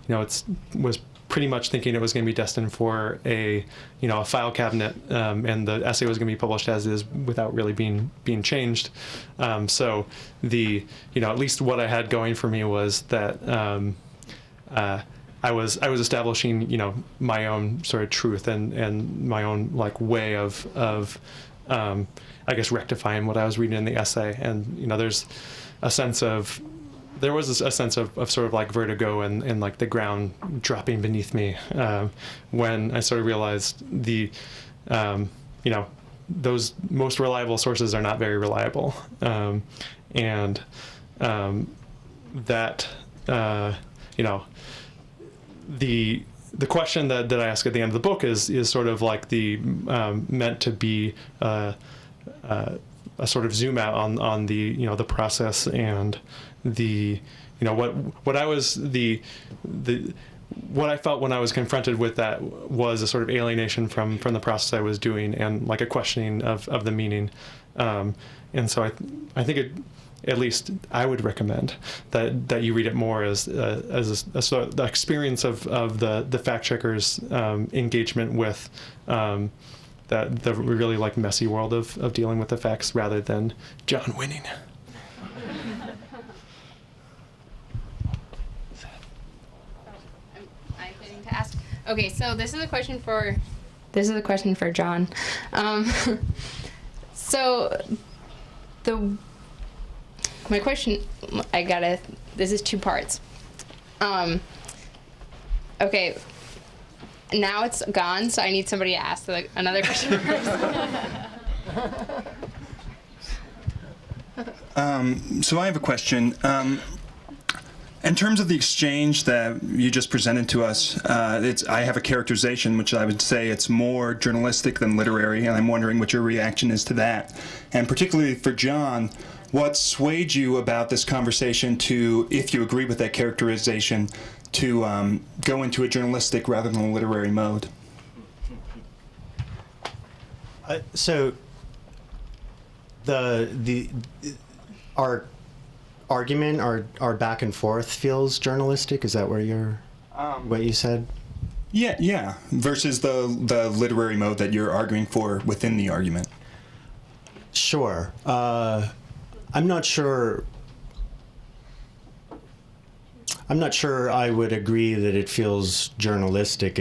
Was pretty much thinking it was going to be destined for a file cabinet, and the essay was going to be published as is without really being changed. So at least what I had going for me was that I was establishing my own sort of truth and my own like way of rectifying what I was reading in the essay. And there was a sense of sort of like vertigo and like the ground dropping beneath me when I sort of realized those most reliable sources are not very reliable, and that the question that I ask at the end of the book is sort of like meant to be a sort of zoom out on the process and what I felt when I was confronted with that was a sort of alienation from the process I was doing and like a questioning of the meaning, and so I think at least I would recommend that you read it more as a sort of the experience of the fact checkers' engagement with the really like messy world of dealing with the facts rather than John winning. I'm getting to ask. Okay, so this is a question for John. My question, this is two parts. Okay, now it's gone, so I need somebody to ask another question first. So I have a question. In terms of the exchange that you just presented to us, I have a characterization which I would say it's more journalistic than literary, and I'm wondering what your reaction is to that. And particularly for John, what swayed you about this conversation to, if you agree with that characterization, to go into a journalistic rather than a literary mode? So our argument, our back and forth feels journalistic. Is that where what you said? Yeah. Versus the literary mode that you're arguing for within the argument. Sure. I'm not sure I would agree that it feels journalistic.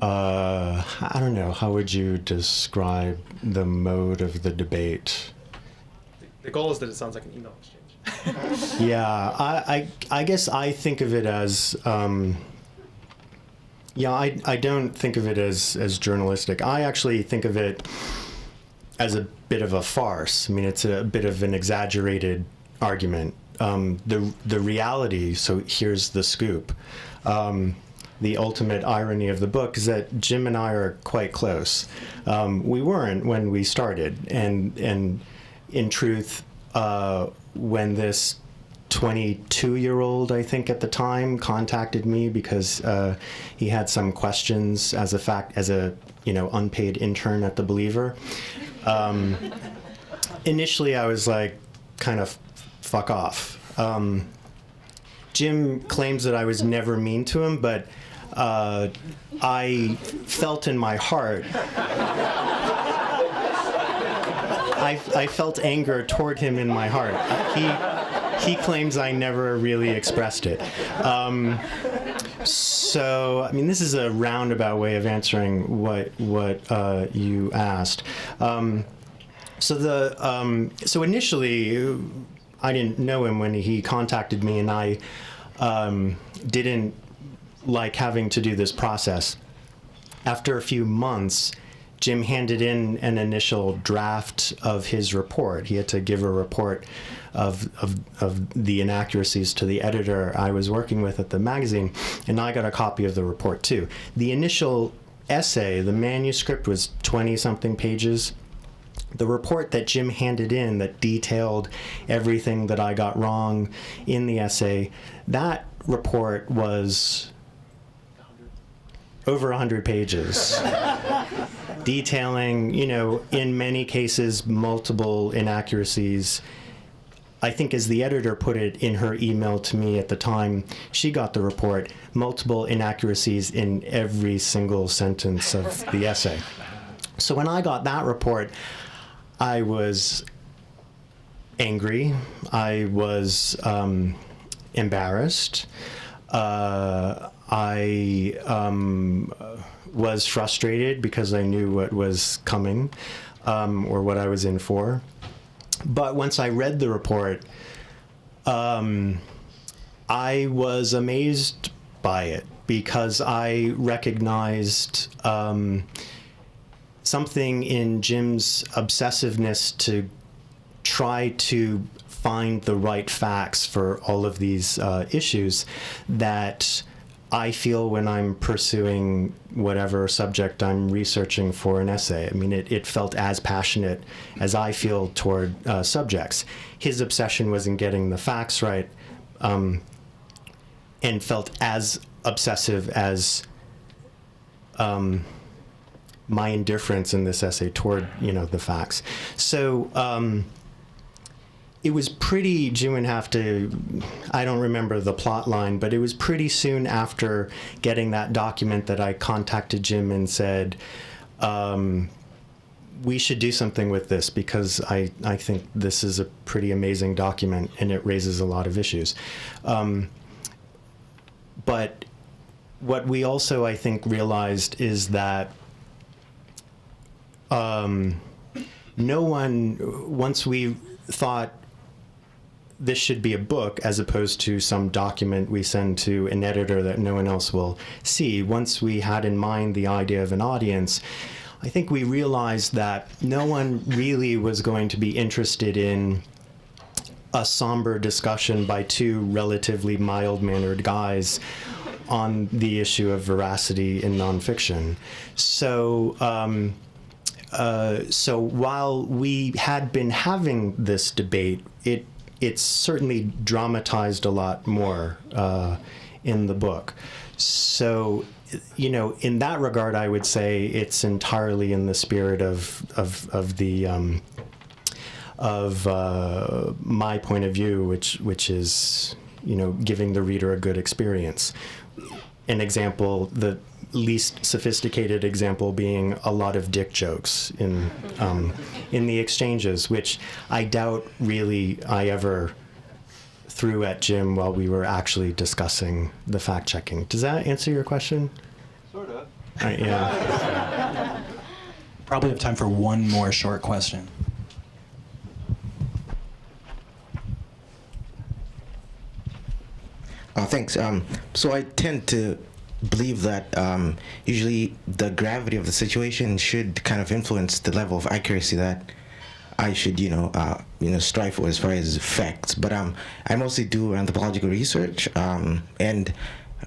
I don't know. How would you describe the mode of the debate? The goal is that it sounds like an email exchange. Yeah, I guess I think of it as, I don't think of it as journalistic. I actually think of it as a bit of a farce. I mean, it's a bit of an exaggerated argument. The reality, so here's the scoop. The ultimate irony of the book is that Jim and I are quite close. We weren't when we started, and in truth, when this 22-year-old, I think at the time, contacted me because he had some questions as a unpaid intern at the Believer. Initially, I was like, kind of, fuck off. Jim claims that I was never mean to him, but I felt in my heart, I felt anger toward him in my heart. He claims I never really expressed it. So, I mean, this is a roundabout way of answering what you asked. So initially, I didn't know him when he contacted me, and I didn't like having to do this process. After a few months, Jim handed in an initial draft of his report. He had to give a report of the inaccuracies to the editor I was working with at the magazine, and I got a copy of the report too. The initial essay, the manuscript, was 20-something pages. The report that Jim handed in that detailed everything that I got wrong in the essay, that report was over 100 pages, detailing, in many cases, multiple inaccuracies. I think, as the editor put it in her email to me at the time she got the report, multiple inaccuracies in every single sentence of the essay. So when I got that report, I was angry. I was embarrassed. I was frustrated because I knew what was coming, or what I was in for. But once I read the report, I was amazed by it because I recognized something in Jim's obsessiveness to try to find the right facts for all of these issues that I feel when I'm pursuing whatever subject I'm researching for an essay. I mean, it felt as passionate as I feel toward subjects. His obsession was in getting the facts right, and felt as obsessive as my indifference in this essay toward, the facts. So it was pretty, Jim would have to, I don't remember the plot line, but it was pretty soon after getting that document that I contacted Jim and said, we should do something with this because I think this is a pretty amazing document and it raises a lot of issues. But what we also, I think, realized is that no one, once we thought this should be a book as opposed to some document we send to an editor that no one else will see, once we had in mind the idea of an audience, I think we realized that no one really was going to be interested in a somber discussion by two relatively mild-mannered guys on the issue of veracity in nonfiction. So while we had been having this debate, it's certainly dramatized a lot more in the book. So in that regard, I would say it's entirely in the spirit of my point of view, which is, giving the reader a good experience. An example, the least sophisticated example being a lot of dick jokes in the exchanges, which I doubt really I ever threw at Jim while we were actually discussing the fact-checking. Does that answer your question? Sort of. Yeah. Probably have time for one more short question. Thanks. So I tend to believe that usually the gravity of the situation should kind of influence the level of accuracy that I should, strive for as far as facts. But I mostly do anthropological research, and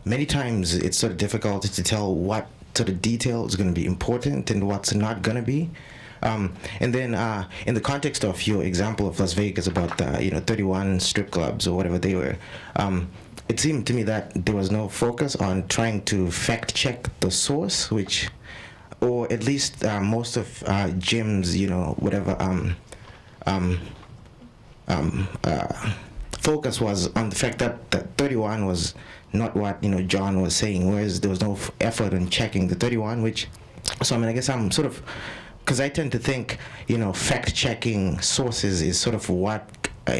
many times it's sort of difficult to tell what sort of detail is going to be important and what's not going to be. And then in the context of your example of Las Vegas about the 31 strip clubs or whatever they were, it seemed to me that there was no focus on trying to fact check the source, or at least most of Jim's, focus was on the fact that the 31 was not what John was saying, whereas there was no effort in checking the 31, I guess I'm sort of, because I tend to think, fact checking sources is sort of what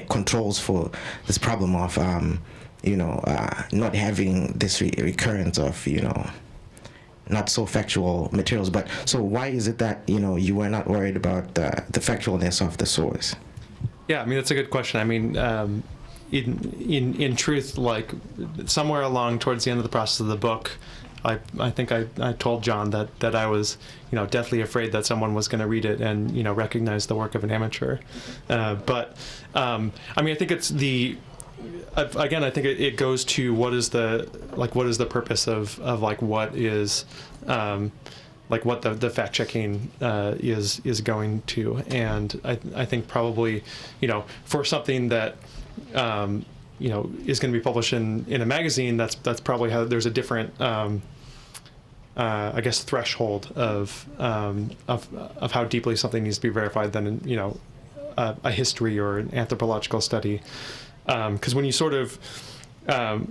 controls for this problem of not having this recurrence of, not so factual materials. But so why is it that, you were not worried about the factualness of the source? Yeah, I mean, that's a good question. I mean, in truth, like somewhere along towards the end of the process of the book, I think I told John that I was, deathly afraid that someone was going to read it and, recognize the work of an amateur. But I mean, I think it's again, I think it goes to what is the purpose of what is what the fact checking is going to, and I think probably for something that is going to be published in a magazine, that's probably how there's a different I guess threshold of how deeply something needs to be verified than a history or an anthropological study. Because when you sort of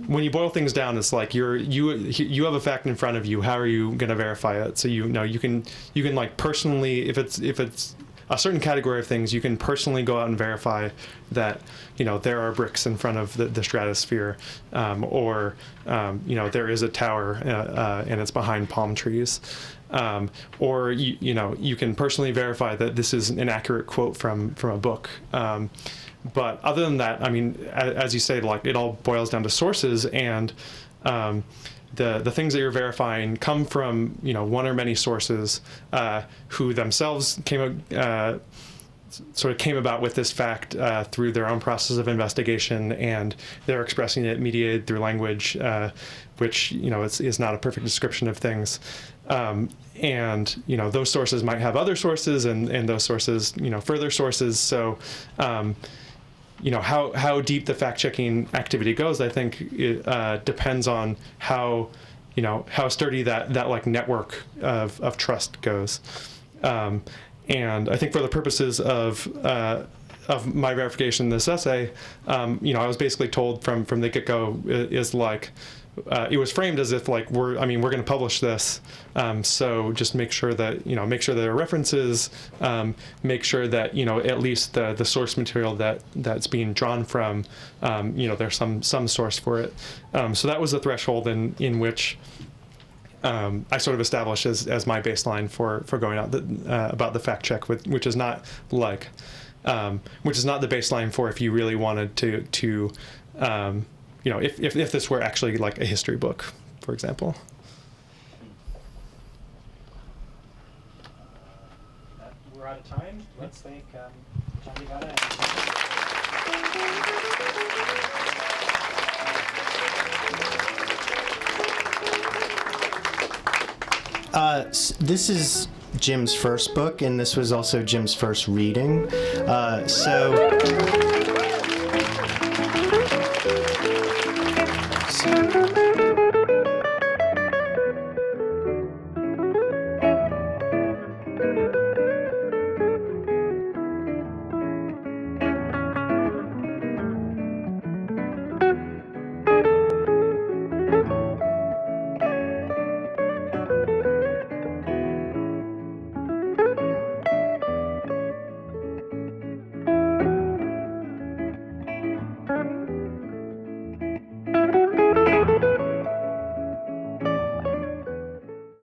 when you boil things down, it's like you have a fact in front of you. How are you going to verify it? So you can like personally, if it's a certain category of things, you can personally go out and verify that there are bricks in front of the stratosphere, or there is a tower and it's behind palm trees. Or you can personally verify that this is an accurate quote from a book. But other than that, I mean, as you say, like it all boils down to sources, and the things that you're verifying come from one or many sources who themselves came about with this fact through their own process of investigation, and they're expressing it mediated through language, which is not a perfect description of things. And those sources might have other sources, and those sources further sources. So how deep the fact-checking activity goes, I think it depends on how sturdy that like network of trust goes. And I think for the purposes of my verification in this essay, I was basically told from the get-go is like, it was framed as if like we're going to publish this, so just make sure that there are references, make sure that at least the source material that's being drawn from, there's some source for it. So that was the threshold in which I sort of established as my baseline for going out about the fact check, which is not the baseline for if you really wanted to if this were actually like a history book, for example. We're out of time. Let's thank John D Agata. This is Jim's first book, and this was also Jim's first reading. So